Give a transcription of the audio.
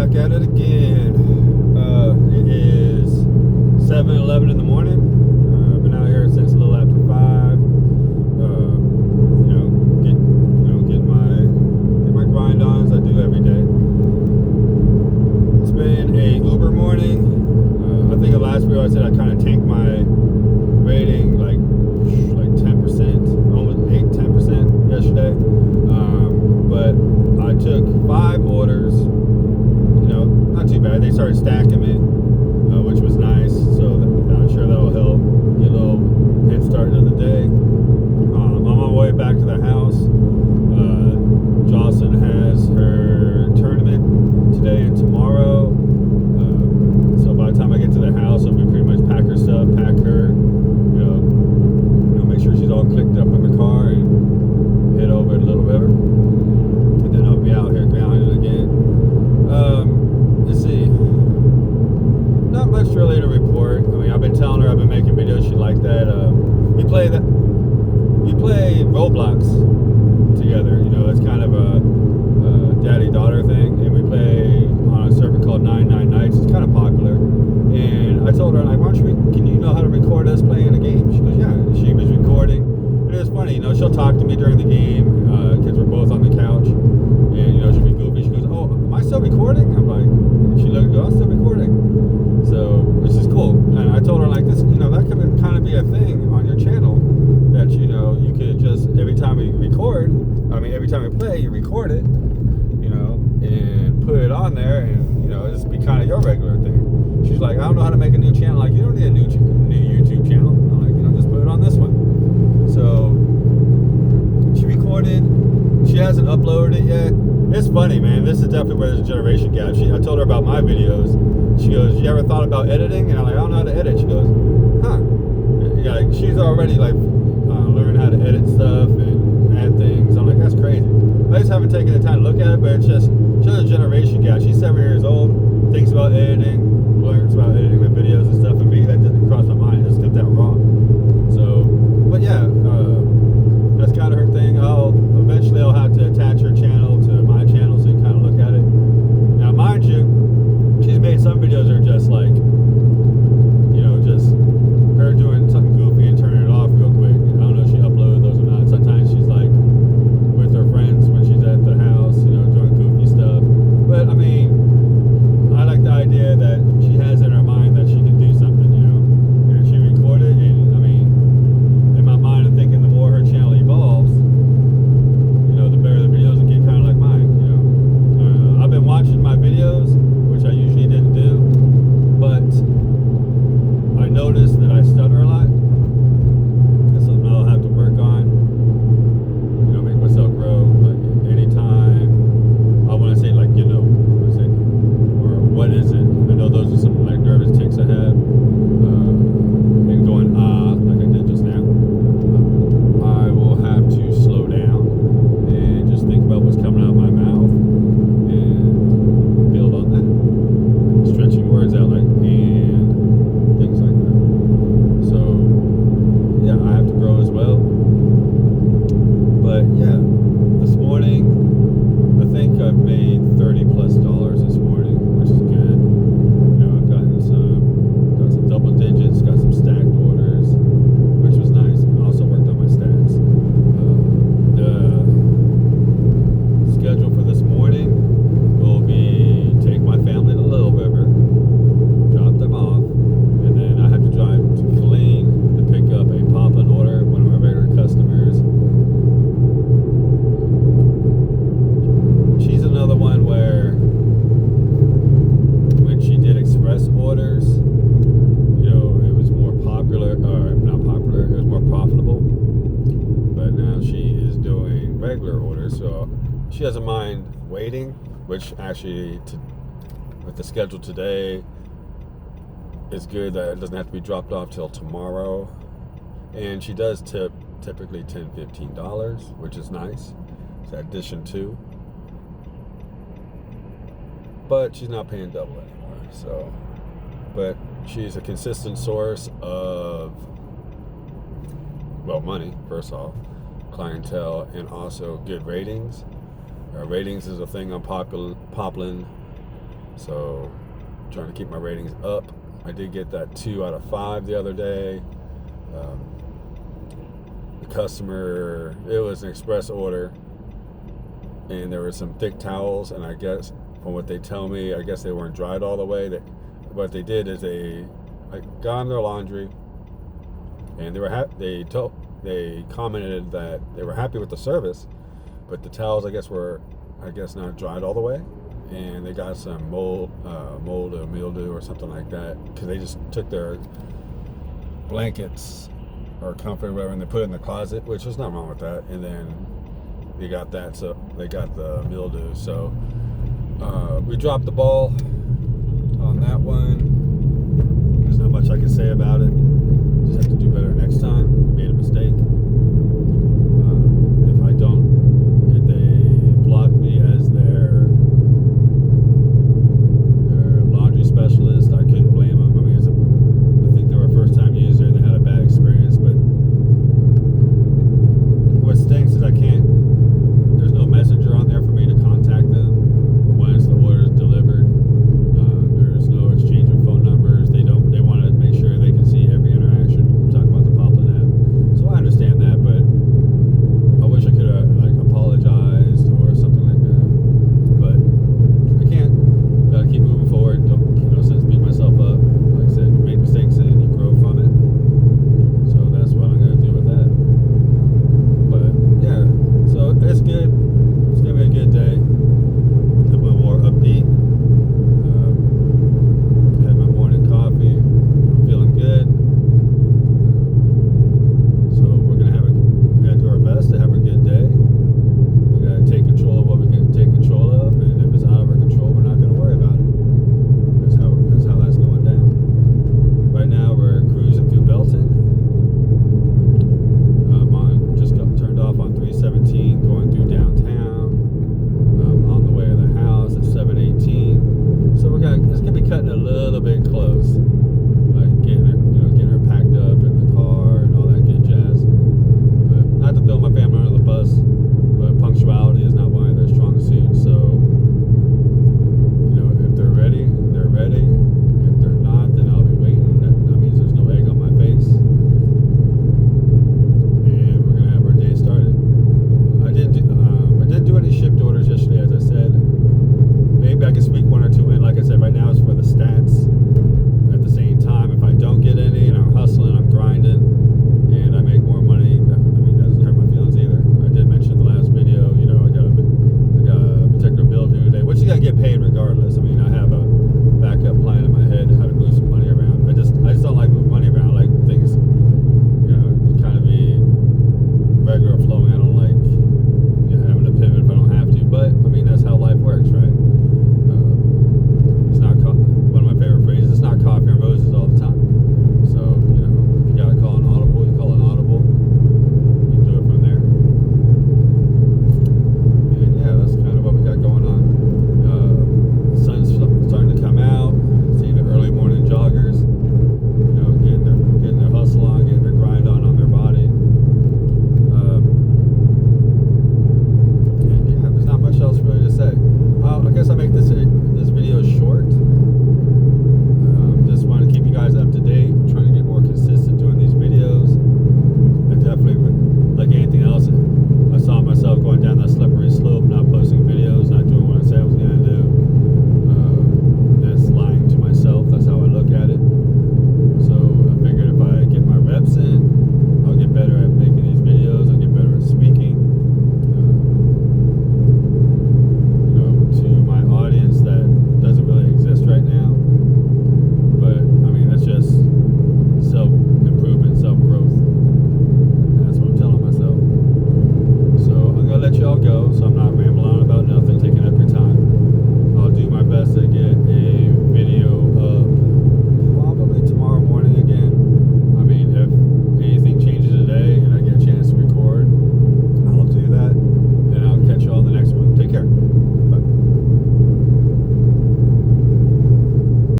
back at it again. It is 7:11 in the morning. I've been out here since a little after 5. Get my grind on as I do every day. It's been a Uber morning. I think in the last video I said I kind of tanked my rating like 10%, almost 10% yesterday. But I took 5 orders. Not too bad. They started stacking me, which was nice. So I'm sure that'll help get a little head start of the day. I'm on my way back to the house. Jocelyn has her tournament today and tomorrow. So by the time I get to the house, I'll be pretty much pack her stuff, pack her, make sure she's all clicked up in the car and head over to Little River. And then I'll be out here grounded again. Let's see. Not much really to report. I mean, I've been telling her I've been making videos. She liked that. We play Roblox together. It's kind of a daddy-daughter thing, and we play on a server called 99 Nights. It's kind of popular. And I told her, like, can you know how to record us playing a game? She goes, yeah. She was recording. And it was funny, she'll talk to me during the game because we're both on the couch. And, she'll be goofy. She goes, oh, am I still recording? I'm like, she looked, I'm still recording. So, which is cool. And I told her, like, this, that could kind of be a thing on your channel that, you could just, every time we play, you record it, and put it on there and, just be kind of your regular thing. She's like, I don't know how to make a new channel. Like, you don't need a new YouTube channel. I'm like, just put it on this one. So, she recorded. She hasn't uploaded it yet. It's funny, man. This is definitely where there's a generation gap. I told her about my videos. She goes, you ever thought about editing? And I'm like, I don't know how to edit. She goes, huh. Yeah, she's already, learned how to edit stuff and add things. I'm like, that's crazy. I just haven't taken the time to look at it, but it's just shows a generation gap. She's 7 years old, thinks about editing, learns about editing the videos and stuff, and me, that didn't cross my mind. I just kept that wrong. So, but yeah, that's kind of her thing. Eventually I'll have to attach her channel to my channel so you can kind of look at it. Now, mind you, she's made some videos that are just like, just her doing something goofy and turning it off real quick. I don't know if she uploaded those or not. Sometimes she's like with her friends when she's at the house, doing goofy stuff. But I mean, I like the idea that she has in her mind that she can do something, and she recorded. And I mean, in my mind, I'm thinking the more her channel evolves, the better the videos will get, kind of like mine. I've been watching my videos, which I usually didn't do, but I noticed that I stutter a lot. That's something I'll have to work on. Make myself grow. Like anytime I want to say, I say, or what is it? I know those are some nervous tics I have. And going like I did just now. I will have to slow down and just think about what's coming out of my mouth and build on that. Stretching words out and things like that. So yeah, I have to grow as well. But yeah, this morning I think I've made $30+ this morning, which is good. I've got some double digits, got some stacked orders, which was nice, and also worked on my stats. The schedule for this morning will be take my family to Little River, drop them off, and then I have to drive to Killeen to pick up a pop-in order, one of my regular customers. She's another one where when she did express orders, it was more popular, or not popular, it was more profitable. But now she is doing regular orders, so she doesn't mind waiting, which actually, with the schedule today, it's good that it doesn't have to be dropped off till tomorrow. And she does tip typically $10-15, which is nice. It's addition to. But she's not paying double anymore. So, but she's a consistent source of, money, first off, clientele, and also good ratings. Ratings is a thing on Poplin So trying to keep my ratings up. I did get that 2 out of 5 the other day. The customer, it was an express order, and there were some thick towels, and I guess from what they tell me, I guess they weren't dried all the way. What they did is they got in their laundry, and they commented that they were happy with the service, but the towels were not dried all the way, and they got some mold or mildew or something like that, because they just took their blankets or comfort or whatever and they put it in the closet, which was nothing wrong with that, and then they got that, so they got the mildew. So we dropped the ball on that one. There's not much I can say about it. Just have to do better next time. Made a mistake.